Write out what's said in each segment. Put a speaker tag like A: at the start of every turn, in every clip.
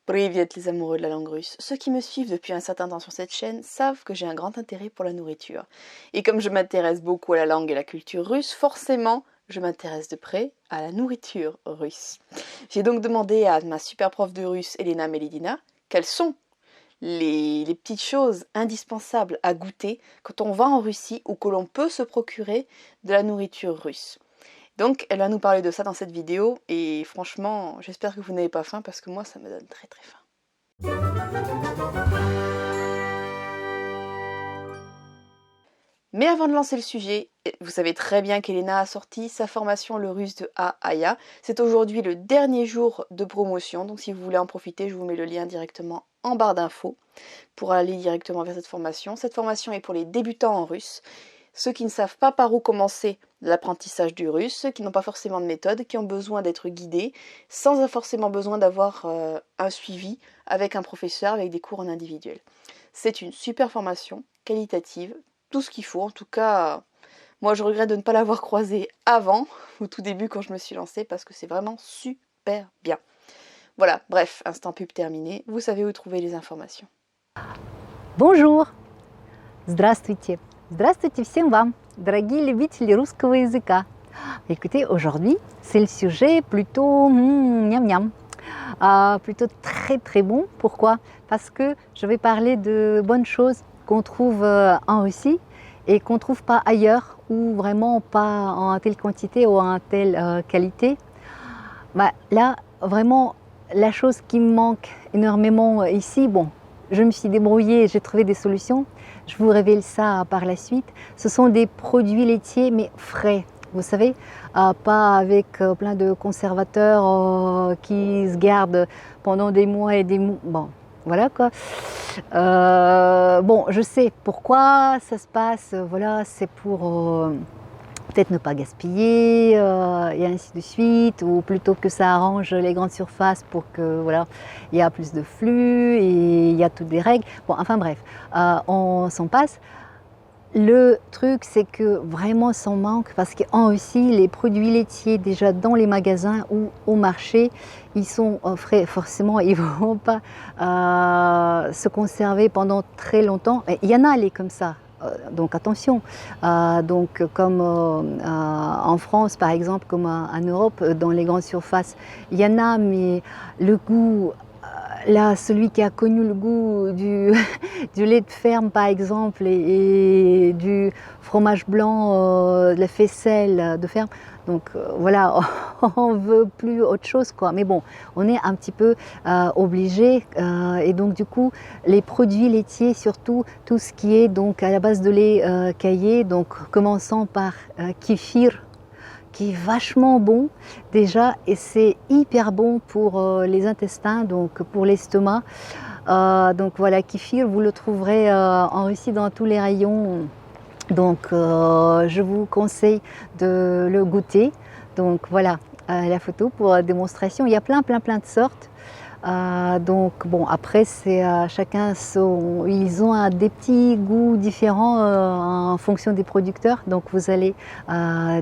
A: Привет les amoureux de la langue russe. Ceux qui me suivent depuis un certain temps sur cette chaîne savent que j'ai un grand intérêt pour la nourriture. Et comme je m'intéresse beaucoup à la langue et la culture russe, forcément, je m'intéresse de près à la nourriture russe. J'ai donc demandé à ma super prof de russe, Elena Melidina, quelles sont les petites choses indispensables à goûter quand on va en Russie ou que l'on peut se procurer de la nourriture russe. Donc elle va nous parler de ça dans cette vidéo et franchement j'espère que vous n'avez pas faim parce que moi ça me donne très très faim. Mais avant de lancer le sujet, vous savez très bien qu'Elena a sorti sa formation Le Russe de A à Ya. C'est aujourd'hui le dernier jour de promotion, donc si vous voulez en profiter, je vous mets le lien directement en barre d'infos pour aller directement vers cette formation. Cette formation est pour les débutants en russe, ceux qui ne savent pas par où commencer l'apprentissage du russe, ceux qui n'ont pas forcément de méthode, qui ont besoin d'être guidés, sans forcément besoin d'avoir un suivi avec un professeur, avec des cours en individuel. C'est une super formation, qualitative, tout ce qu'il faut. En tout cas, moi je regrette de ne pas l'avoir croisée avant, au tout début quand je me suis lancée, parce que c'est vraiment super bien. Voilà, bref, instant pub terminé, vous savez où trouver les informations.
B: Bonjour! Здравствуйте! Здравствуйте всем вам, дорогие любители русского языка! Écoutez, aujourd'hui, c'est le sujet plutôt miam-miam, plutôt très très bon. Pourquoi? Parce que je vais parler de bonnes choses qu'on trouve en Russie et qu'on ne trouve pas ailleurs ou vraiment pas en telle quantité ou en telle qualité. Là, vraiment, la chose qui me manque énormément ici, bon, je me suis débrouillée, j'ai trouvé des solutions. Je vous révèle ça par la suite. Ce sont des produits laitiers, mais frais. Vous savez, pas avec plein de conservateurs qui se gardent pendant des mois et des mois. Bon, voilà quoi. Bon, je sais pourquoi ça se passe. Voilà, c'est pour peut-être ne pas gaspiller et ainsi de suite, ou plutôt que ça arrange les grandes surfaces pour que voilà, il y a plus de flux et il y a toutes des règles. Bon, enfin bref, on s'en passe. Le truc, c'est que vraiment ça manque parce qu'en Russie, les produits laitiers déjà dans les magasins ou au marché, ils sont frais. Forcément, ils ne vont pas se conserver pendant très longtemps. Et il y en a les comme ça. Donc attention, donc comme en France par exemple, comme en Europe, dans les grandes surfaces, il y en a, mais le goût, là, celui qui a connu le goût du, du lait de ferme par exemple et du fromage blanc, de la faisselle de ferme, donc voilà, on veut plus autre chose quoi. Mais bon, on est un petit peu obligé et donc du coup les produits laitiers, surtout tout ce qui est donc à la base de lait caillé, donc commençant par kéfir, qui est vachement bon déjà et c'est hyper bon pour les intestins, donc pour l'estomac. Donc voilà, kéfir, vous le trouverez en Russie dans tous les rayons. Donc je vous conseille de le goûter. Donc voilà la photo pour démonstration. Il y a plein de sortes. Donc bon, après c'est chacun ils ont des petits goûts différents en fonction des producteurs, donc vous allez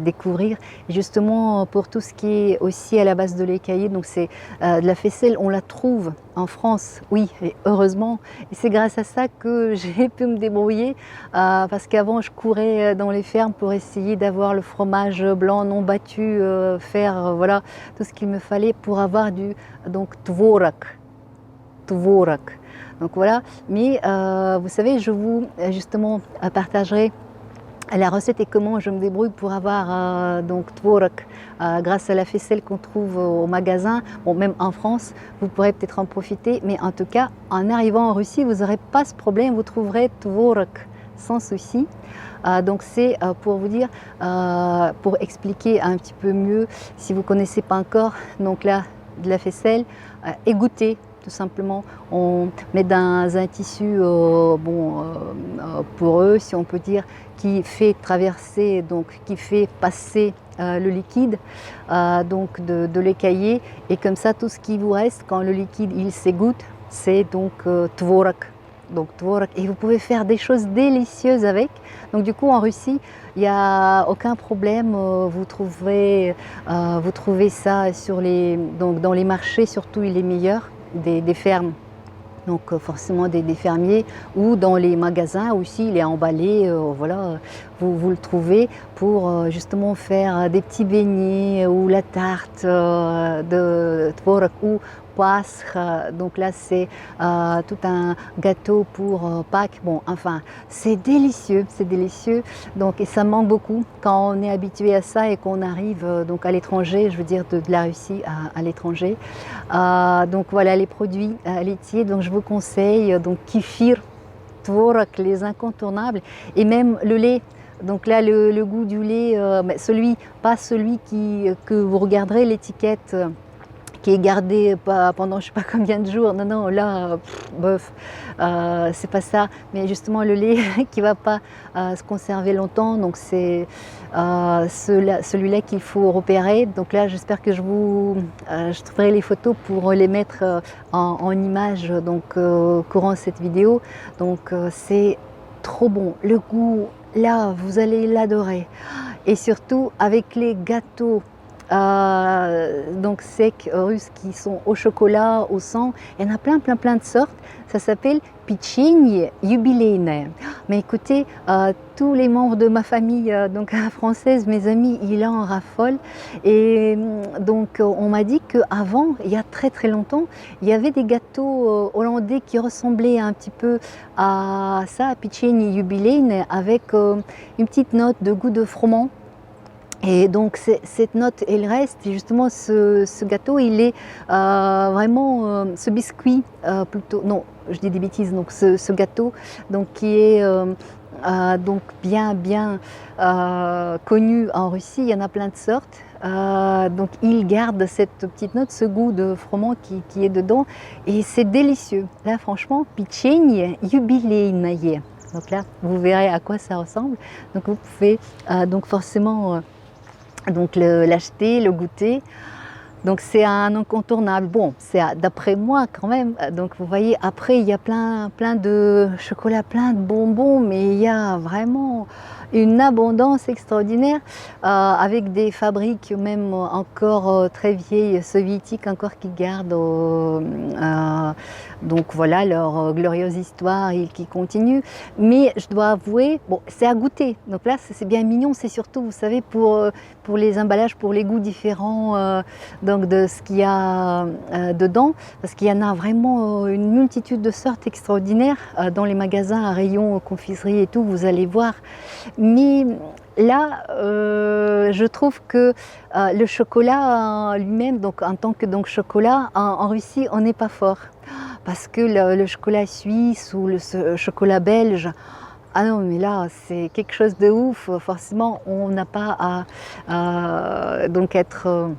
B: découvrir. Et justement pour tout ce qui est aussi à la base de lait caillé, donc c'est de la faisselle, on la trouve en France, oui, et heureusement, et c'est grâce à ça que j'ai pu me débrouiller parce qu'avant je courais dans les fermes pour essayer d'avoir le fromage blanc non battu, faire voilà tout ce qu'il me fallait pour avoir du donc tvorog. Donc voilà, mais vous savez, je vous justement partagerai la recette et comment je me débrouille pour avoir donc tvorog grâce à la faisselle qu'on trouve au magasin. Bon, même en France, vous pourrez peut-être en profiter, mais en tout cas, en arrivant en Russie, vous n'aurez pas ce problème, vous trouverez tvorog sans souci. Donc c'est pour vous dire, pour expliquer un petit peu mieux, si vous ne connaissez pas encore, donc là, de la faisselle, égoutter tout simplement. On met dans un tissu poreux, si on peut dire, qui fait traverser, donc qui fait passer le liquide donc de lait caillé, et comme ça tout ce qui vous reste quand le liquide il s'égoutte, c'est donc tvorog. Donc tvorog, et vous pouvez faire des choses délicieuses avec. Donc du coup en Russie, il n'y a aucun problème, vous trouvez ça sur donc dans les marchés, surtout il est meilleur. des fermes. Donc forcément des fermiers, ou dans les magasins aussi, il est emballé, voilà, vous le trouvez pour justement faire des petits beignets ou la tarte de tvorog ou pasche. Donc là c'est tout un gâteau pour Pâques. Bon, enfin, c'est délicieux, c'est délicieux. Donc, et ça manque beaucoup quand on est habitué à ça et qu'on arrive donc à l'étranger, je veux dire de la Russie à l'étranger. Donc voilà les produits laitiers. Donc je vous conseille donc kéfir, tvorog, les incontournables, et même le lait. Donc là le goût du lait, pas celui que vous regarderez l'étiquette. Qui est gardé pendant je sais pas combien de jours. Non, non, là, bof, c'est pas ça. Mais justement le lait qui va pas se conserver longtemps. Donc c'est celui-là qu'il faut repérer. Donc là, j'espère que je trouverai les photos pour les mettre en image donc courant cette vidéo. Donc c'est trop bon. Le goût, là, vous allez l'adorer. Et surtout avec les gâteaux. Donc secs russes qui sont au chocolat, au sang. Il y en a plein de sortes. Ça s'appelle pechenye юбилейное. Mais écoutez, tous les membres de ma famille donc française, mes amis, ils en raffolent. Et donc on m'a dit qu'avant, il y a très longtemps, il y avait des gâteaux hollandais qui ressemblaient un petit peu à ça, pechenye юбилейное, avec une petite note de goût de froment. Et donc cette note, elle reste, et justement ce gâteau, il est vraiment, ce biscuit plutôt, non, je dis des bêtises, donc ce gâteau donc, qui est donc bien connu en Russie, il y en a plein de sortes. Donc il garde cette petite note, ce goût de froment qui est dedans, et c'est délicieux. Là franchement, pechenye юбилейное. Donc là, vous verrez à quoi ça ressemble. Donc vous pouvez donc forcément donc l'acheter, le goûter. Donc c'est un incontournable. Bon, c'est d'après moi quand même. Donc vous voyez, après il y a plein de chocolat, plein de bonbons, mais il y a vraiment une abondance extraordinaire avec des fabriques même encore très vieilles, soviétiques encore, qui gardent donc voilà leur glorieuse histoire et qui continuent. Mais je dois avouer, bon, c'est à goûter. Donc là c'est bien mignon, c'est surtout, vous savez, pour les emballages, pour les goûts différents donc de ce qu'il y a dedans, parce qu'il y en a vraiment une multitude de sortes extraordinaires dans les magasins à rayon confiserie et tout, vous allez voir. Mais là, je trouve que le chocolat lui-même, donc en tant que chocolat, en Russie, on n'est pas fort. Parce que le chocolat suisse ou le chocolat belge, ah non, mais là, c'est quelque chose de ouf. Forcément, on n'a pas à donc être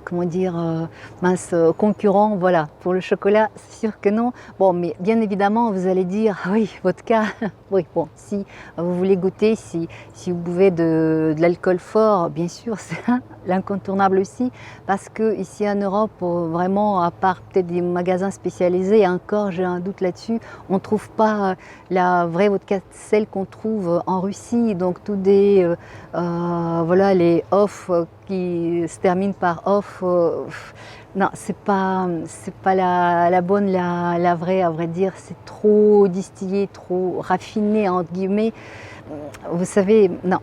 B: comment dire, mince, concurrent, voilà. Pour le chocolat, c'est sûr que non. Bon, mais bien évidemment, vous allez dire, ah oui, vodka, oui, bon, si vous voulez goûter, si vous buvez de l'alcool fort, bien sûr, c'est l'incontournable aussi, parce que ici en Europe, vraiment, à part peut-être des magasins spécialisés, encore j'ai un doute là-dessus, on ne trouve pas la vraie vodka, celle qu'on trouve en Russie, donc tous des, voilà, les off qui se terminent par off, non, c'est pas la bonne, la vraie, à vrai dire. C'est trop distillé, trop raffiné entre guillemets. Vous savez, non.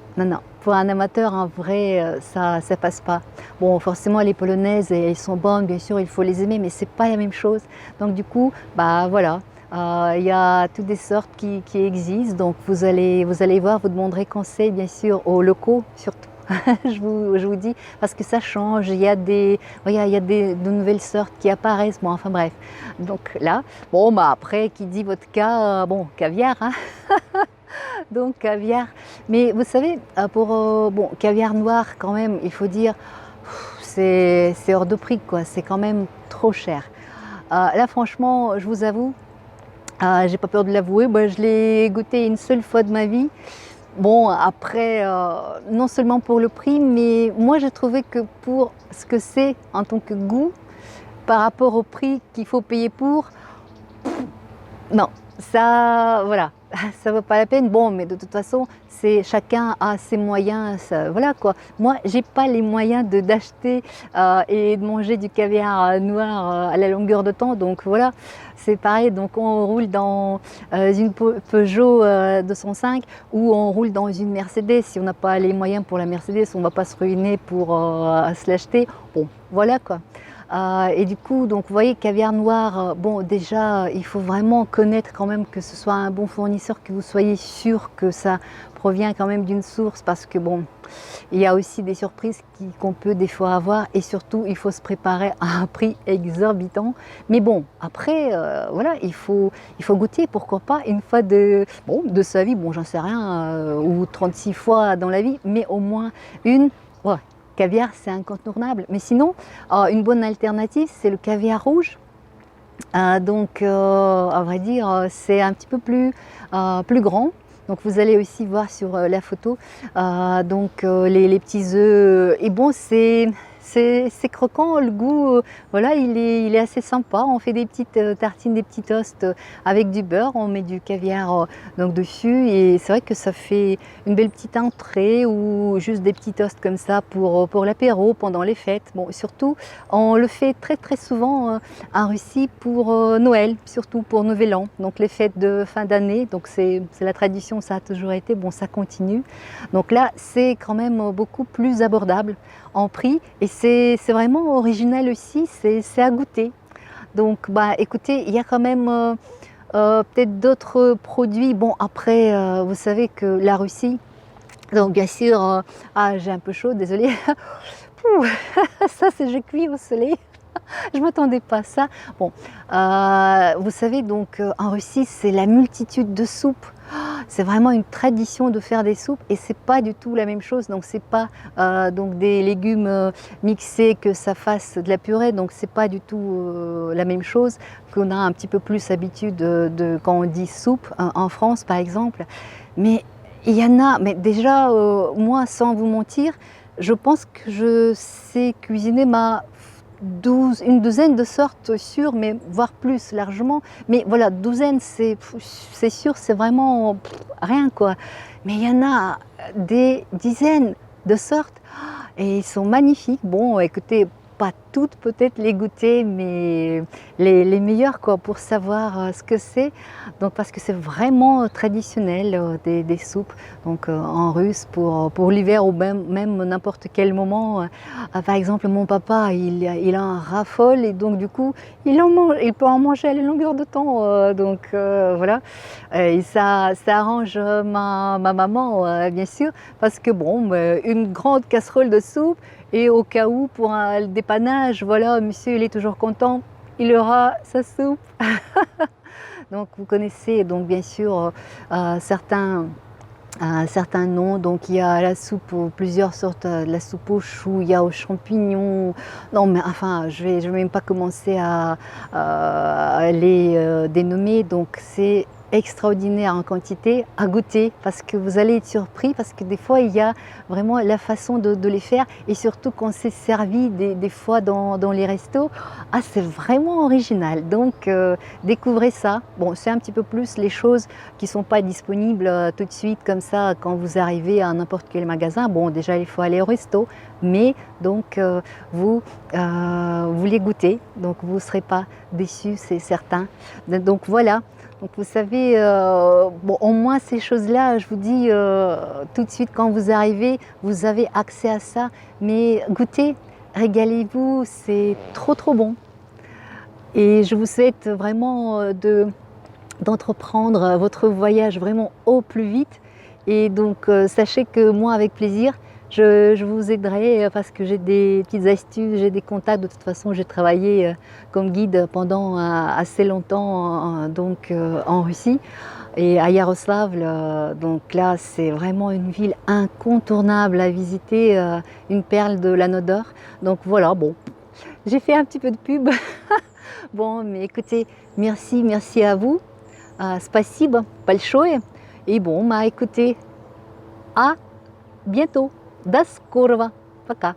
B: Pour un amateur, en vrai, ça passe pas. Bon, forcément, les polonaises, elles sont bonnes, bien sûr, il faut les aimer, mais c'est pas la même chose. Donc du coup, bah voilà. Il y a toutes des sortes qui existent. Donc vous allez voir, vous demanderez conseil, bien sûr, aux locaux surtout. je vous dis, parce que ça change, il y a de nouvelles sortes qui apparaissent, bon, enfin bref. Donc là, bon, bah après, qui dit vodka, bon, caviar, hein. Donc caviar, mais vous savez, pour bon, caviar noir quand même, il faut dire, c'est hors de prix, quoi, c'est quand même trop cher. Là franchement, je vous avoue, j'ai pas peur de l'avouer, bah, je l'ai goûté une seule fois de ma vie. Bon, après, non seulement pour le prix, mais moi j'ai trouvé que pour ce que c'est en tant que goût, par rapport au prix qu'il faut payer pour, non, ça, voilà, ça vaut pas la peine. Bon, mais de toute façon, c'est chacun a ses moyens, voilà quoi. Moi, j'ai pas les moyens d'acheter et de manger du caviar noir à la longueur de temps, donc voilà, c'est pareil. Donc on roule dans une Peugeot 205 ou on roule dans une Mercedes. Si on n'a pas les moyens pour la Mercedes, on va pas se ruiner pour se l'acheter. Bon, voilà quoi. Et du coup, donc vous voyez, caviar noir, bon déjà, il faut vraiment connaître quand même que ce soit un bon fournisseur, que vous soyez sûr que ça provient quand même d'une source, parce que bon, il y a aussi des surprises qu'on peut des fois avoir, et surtout, il faut se préparer à un prix exorbitant. Mais bon, après, voilà, il faut goûter, pourquoi pas, une fois de sa vie, bon, j'en sais rien, ou 36 fois dans la vie, mais au moins une. Ouais, caviar, c'est incontournable. Mais sinon, une bonne alternative, c'est le caviar rouge. Donc, à vrai dire, c'est un petit peu plus grand. Donc, vous allez aussi voir sur la photo. Donc, les petits œufs. Et bon, c'est croquant, le goût, voilà, il est assez sympa. On fait des petites tartines, des petits toasts avec du beurre, on met du caviar donc dessus, et c'est vrai que ça fait une belle petite entrée, ou juste des petits toasts comme ça pour l'apéro, pendant les fêtes. Bon, surtout, on le fait très très souvent en Russie pour Noël, surtout pour Nouvel An, donc les fêtes de fin d'année. Donc c'est la tradition, ça a toujours été, bon, ça continue. Donc là, c'est quand même beaucoup plus abordable en prix, et c'est vraiment original aussi, c'est à goûter. Donc bah écoutez, il y a quand même peut-être d'autres produits. Bon, après, vous savez que la Russie, donc bien sûr, j'ai un peu chaud, désolée. Ça c'est je cuis au soleil. Je ne m'attendais pas à ça. Bon, vous savez, donc en Russie, c'est la multitude de soupes. C'est vraiment une tradition de faire des soupes, et c'est pas du tout la même chose. Donc c'est pas donc des légumes mixés, que ça fasse de la purée. Donc c'est pas du tout la même chose qu'on a un petit peu plus habitude quand on dit soupe en France par exemple. Mais il y en a. Mais déjà, moi, sans vous mentir, je pense que je sais cuisiner une douzaine de sortes sûres, mais voire plus largement. Mais voilà, douzaine, c'est sûr, c'est vraiment rien quoi. Mais il y en a des dizaines de sortes, et ils sont magnifiques. Bon, écoutez, pas toutes peut-être les goûter, mais les meilleures quoi, pour savoir ce que c'est. Donc parce que c'est vraiment traditionnel des soupes, donc en russe pour l'hiver, ou même n'importe quel moment. Par exemple, mon papa, il a un raffole, et donc du coup il peut en manger à la longueur de temps. Donc voilà, et ça arrange ma maman bien sûr, parce que bon, une grande casserole de soupe, et au cas où, pour le dépannage, voilà, monsieur il est toujours content, il aura sa soupe. Donc vous connaissez donc bien sûr certains noms. Donc il y a la soupe, plusieurs sortes, la soupe aux choux, il y a aux champignons. Non mais enfin, je vais même pas commencer à les dénommer. Donc c'est extraordinaire en quantité, à goûter, parce que vous allez être surpris, parce que des fois il y a vraiment la façon de les faire, et surtout quand c'est servi des fois dans les restos, c'est vraiment original. Donc découvrez ça. Bon, c'est un petit peu plus les choses qui sont pas disponibles tout de suite comme ça quand vous arrivez à n'importe quel magasin. Bon, déjà il faut aller au resto, mais donc vous les goûtez, donc vous ne serez pas déçus, c'est certain. Donc voilà. Donc vous savez, bon, au moins ces choses-là, je vous dis tout de suite, quand vous arrivez, vous avez accès à ça. Mais goûtez, régalez-vous, c'est trop trop bon. Et je vous souhaite vraiment d'entreprendre votre voyage vraiment au plus vite. Et donc sachez que moi, avec plaisir, je vous aiderai, parce que j'ai des petites astuces, j'ai des contacts. De toute façon, j'ai travaillé comme guide pendant assez longtemps donc en Russie, et à Yaroslavl. Donc là, c'est vraiment une ville incontournable à visiter, une perle de l'Anodor. Donc voilà, bon, j'ai fait un petit peu de pub. Bon, mais écoutez, merci à vous. Спасибо большое. Et bon, écoutez, à bientôt. До скорого. Пока.